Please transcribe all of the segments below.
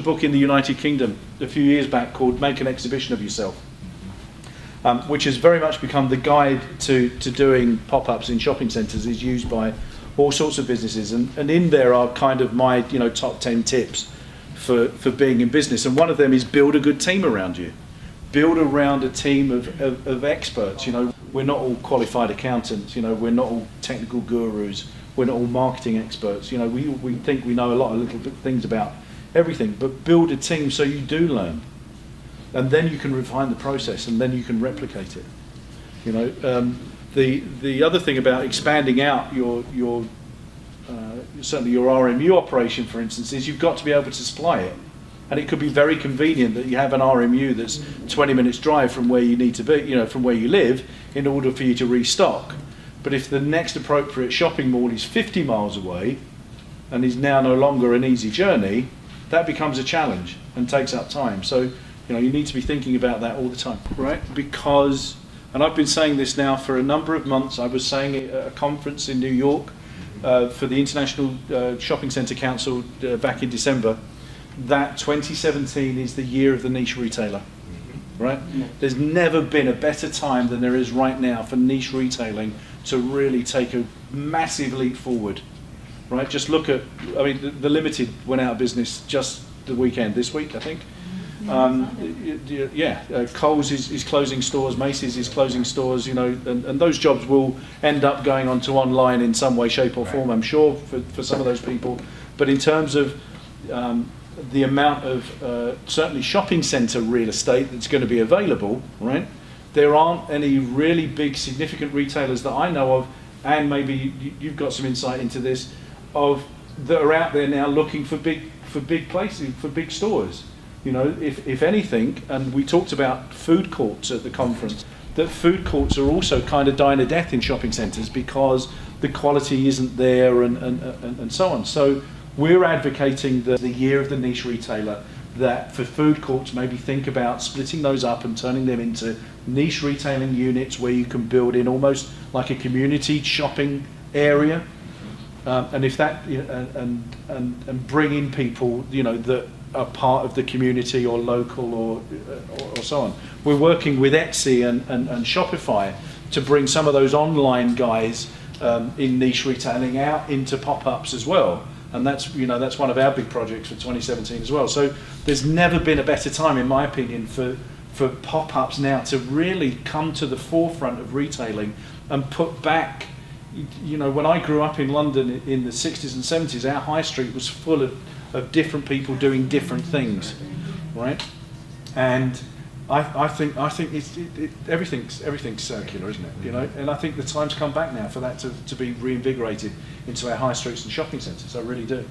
book in the United Kingdom a few years back called Make an Exhibition of Yourself, which has very much become the guide to doing pop-ups in shopping centres. Is used by all sorts of businesses, and in there are kind of my top 10 tips for being in business, and one of them is build a good team around you. Build around a team of experts. We're not all qualified accountants, we're not all technical gurus, we're not all marketing experts. We think we know a lot of little things about everything, but build a team so you do learn, and then you can refine the process, and then you can replicate it. The other thing about expanding out your certainly your RMU operation, for instance, is you've got to be able to supply it. And it could be very convenient that you have an RMU that's 20 minutes drive from where you need to be, from where you live, in order for you to restock. But if the next appropriate shopping mall is 50 miles away and is now no longer an easy journey, that becomes a challenge and takes up time. So, you need to be thinking about that all the time, right? Because, and I've been saying this now for a number of months. I was saying it at a conference in New York for the International Shopping Centre Council back in December, that 2017 is the year of the niche retailer, right? There's never been a better time than there is right now for niche retailing to really take a massive leap forward, right? Just look at, the Limited went out of business just the weekend, this week, I think. Coles is closing stores, Macy's is closing stores, and those jobs will end up going onto online in some way, shape or form, I'm sure, for some of those people. But in terms of the amount of certainly shopping centre real estate that's going to be available, right? There aren't any really big significant retailers that I know of, and maybe you've got some insight into this, that are out there now looking for big places, for big stores. If anything, and we talked about food courts at the conference, that food courts are also kind of dying a death in shopping centres because the quality isn't there and so on. So we're advocating the year of the niche retailer, that for food courts maybe think about splitting those up and turning them into niche retailing units where you can build in almost like a community shopping area, and if that and bring in people that are part of the community or local or so on. We're working with Etsy and Shopify to bring some of those online guys in niche retailing out into pop-ups as well. And that's one of our big projects for 2017 as well. So there's never been a better time, in my opinion, for pop-ups now to really come to the forefront of retailing and put back. When I grew up in London in the 60s and 70s, our high street was full of different people doing different things, right? And I think everything's circular, isn't it? And I think the time's come back now for that to be reinvigorated into our high streets and shopping centres. I really do.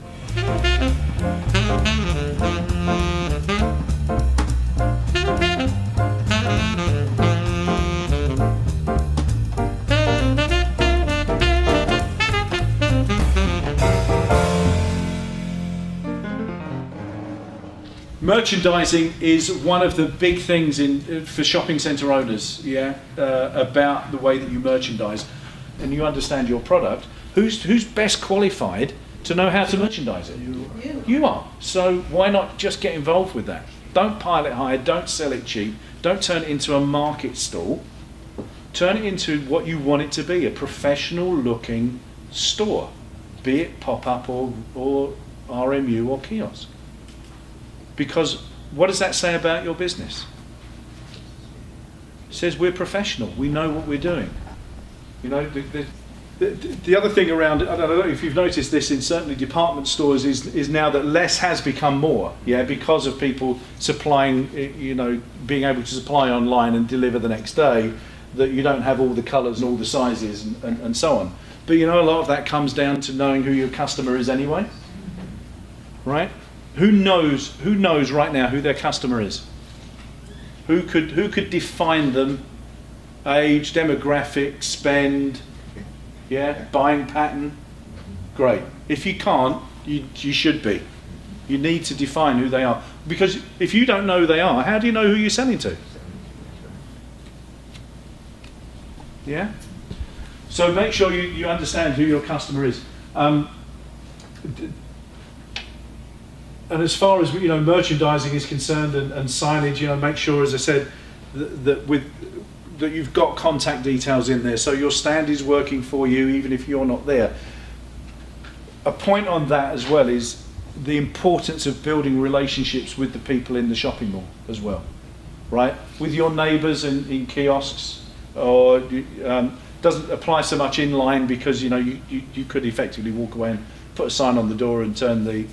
Merchandising is one of the big things for shopping centre owners, about the way that you merchandise and you understand your product. Who's best qualified to know how to merchandise it? You are. So why not just get involved with that? Don't pile it high, don't sell it cheap, don't turn it into a market stall. Turn it into what you want it to be, a professional looking store, be it pop-up or RMU or kiosk. Because what does that say about your business? It says we're professional, we know what we're doing. The other thing around, I don't know if you've noticed this in certainly department stores, is now that less has become more, because of people supplying, being able to supply online and deliver the next day, that you don't have all the colours and all the sizes and so on. But a lot of that comes down to knowing who your customer is anyway, right? Who knows right now who their customer is? Who could define them? Age, demographic, spend, buying pattern. Great. If you can't, you should be. You need to define who they are, because if you don't know who they are, how do you know who you're selling to? So make sure you understand who your customer is. and as far as merchandising is concerned and signage, make sure, as I said, that you've got contact details in there, so your stand is working for you even if you're not there. A point on that as well is the importance of building relationships with the people in the shopping mall as well, right? With your neighbours in kiosks, or doesn't apply so much inline because you could effectively walk away and put a sign on the door and turn the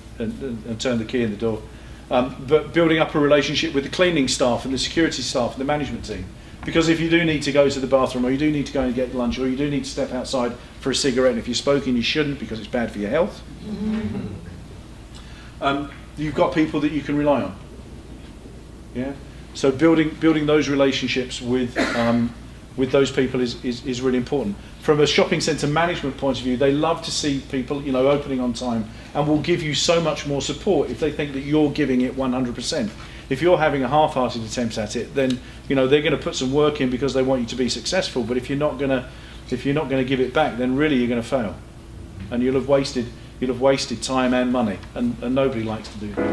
key in the door. But building up a relationship with the cleaning staff and the security staff and the management team. Because if you do need to go to the bathroom, or you do need to go and get lunch, or you do need to step outside for a cigarette, and if you're smoking you shouldn't because it's bad for your health, you've got people that you can rely on. Yeah. So building those relationships with those people is really important. From a shopping centre management point of view, they love to see people opening on time, and will give you so much more support if they think that you're giving it 100%. If you're having a half-hearted attempt at it, then they're going to put some work in because they want you to be successful. But if you're not going to give it back, then really you're going to fail, and you'll have wasted time and money, and nobody likes to do that.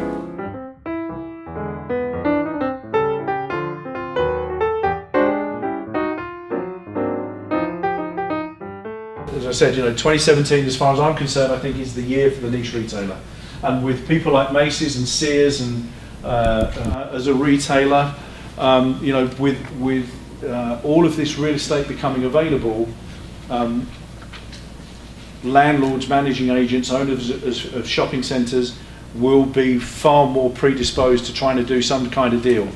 As I said, 2017, as far as I'm concerned, I think is the year for the niche retailer, and with people like Macy's and Sears and as a retailer, with all of this real estate becoming available, landlords, managing agents, owners of shopping centres will be far more predisposed to trying to do some kind of deal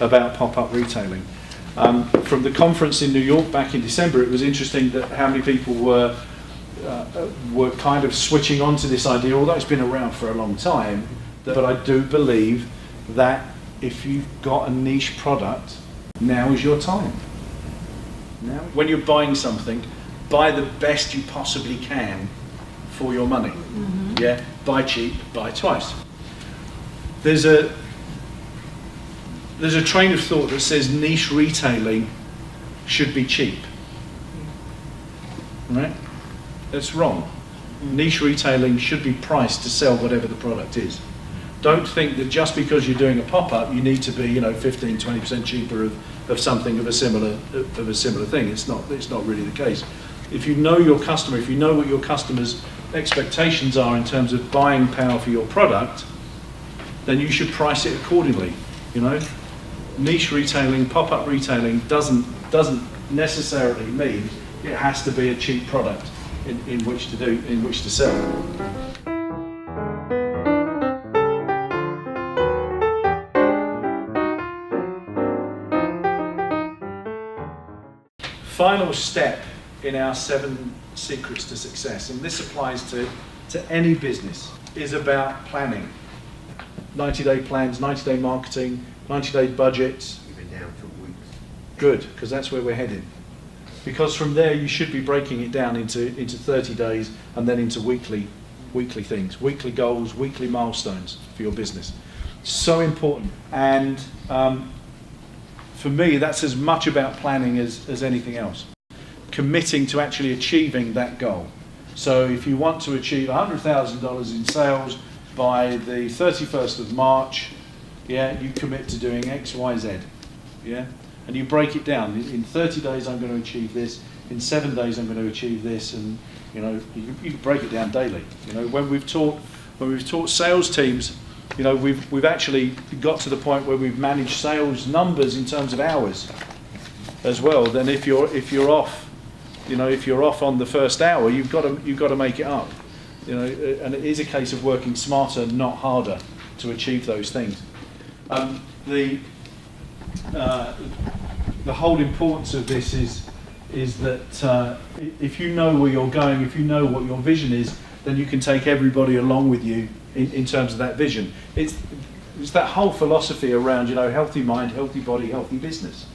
about pop-up retailing. From the conference in New York back in December, it was interesting that how many people were kind of switching on to this idea, although it's been around for a long time. But I do believe that if you've got a niche product, now is your time. Now, when you're buying something, buy the best you possibly can for your money. Mm-hmm. Yeah, buy cheap, buy twice. There's a train of thought that says niche retailing should be cheap. Right? That's wrong. Niche retailing should be priced to sell whatever the product is. Don't think that just because you're doing a pop-up, you need to be 15-20% cheaper of something of a similar thing. It's not really the case. If you know your customer, if you know what your customer's expectations are in terms of buying power for your product, then you should price it accordingly. Niche retailing, pop-up retailing doesn't necessarily mean it has to be a cheap product in which to sell. Final step in our 7 secrets to success, and this applies to any business, is about planning. 90-day plans, 90-day marketing, 90-day budgets. Even down to weeks. Good, because that's where we're heading. Because from there you should be breaking it down into 30 days and then into weekly things, weekly goals, weekly milestones for your business. So important. And for me, that's as much about planning as anything else. Committing to actually achieving that goal. So if you want to achieve $100,000 in sales by the 31st of March, you commit to doing X, Y, Z. Yeah? And you break it down. In 30 days I'm going to achieve this, in 7 days I'm going to achieve this, and you break it down daily. When we've taught sales teams, we've actually got to the point where we've managed sales numbers in terms of hours as well. Then if you're off on the first hour, you've got to make it up. And it is a case of working smarter, not harder, to achieve those things. The whole importance of this is that if you know where you're going, if you know what your vision is, then you can take everybody along with you in terms of that vision. It's that whole philosophy around healthy mind, healthy body, healthy business.